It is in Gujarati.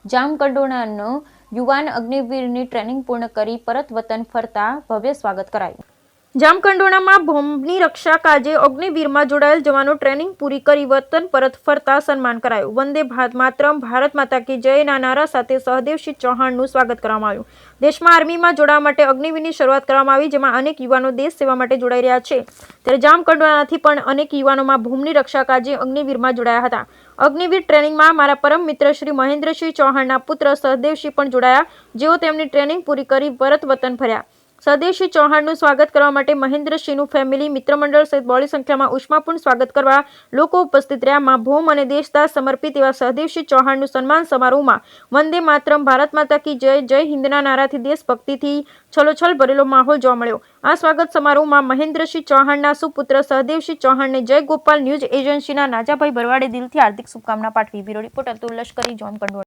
જામકંડોરણાનો યુવાન અગ્નિવીરની ટ્રેનિંગ પૂર્ણ કરી પરત વતન ફરતા ભવ્ય સ્વાગત કરાયું। જામકંડોરણામાં બોમ્બની રક્ષા કાજે અગ્નિવીરમાં જોડાયેલ જવાનો ટ્રેનિંગ પૂરી કરી વતન પરત ફરતા સન્માન કરાયું। વંદે માતરમ, ભારત માતા કી જયના નારા સાથે સહદેવસિંહ ચૌહાણનું સ્વાગત કરવામાં આવ્યું। દેશમાં આર્મીમાં જોડાવા માટે અગ્નિવીરની શરૂઆત કરવામાં આવી, જેમાં અનેક યુવાનો દેશ સેવા માટે જોડાઈ રહ્યા છે। ત્યારે જામકંડોરણાથી પણ અનેક યુવાનોમાં બોમ્બની રક્ષા કાજે અગ્નિવીરમાં જોડાયા હતા। અગ્નિવીર ટ્રેનિંગમાં મારા પરમ મિત્ર શ્રી મહેન્દ્રસિંહ ચૌહાણના પુત્ર સહદેવસિંહ પણ જોડાયા, જેઓ તેમની ટ્રેનિંગ પૂરી કરી પરત વતન ફર્યા। સહદેવસિંહ ચૌહાણનું સ્વાગત કરવા માટે મહેન્દ્રસિંહનું ફેમિલી, મિત્રમંડળ સહિત બહોળી સંખ્યામાં ઉષ્માપૂર્ણ સ્વાગત કરવા લોકો ઉપસ્થિત રહ્યા। માં ભૌમ અને દેશદાસ સમર્પિત એવા સહદેવસિંહ ચૌહાણનું સન્માન સમારોહમાં વંદે માતરમ, ભારત માતા કી જય, જય હિન્દના નારાથી દેશભક્તિથી છલોછલ ભરેલો માહોલ જોવા મળ્યો। આ સ્વાગત સમારોહમાં મહેન્દ્રસિંહ ચૌહાણના સુપુત્ર સહદેવસિંહ ચૌહાણને જય ગોપાલ ન્યૂઝ એજન્સીના નાજાભાઈ ભરવાડે દિલથી હાર્દિક શુભકામના પાઠવી। બ્યુરો રિપોર્ટ અતુલ લશ્કરી, જામકંડોરણા।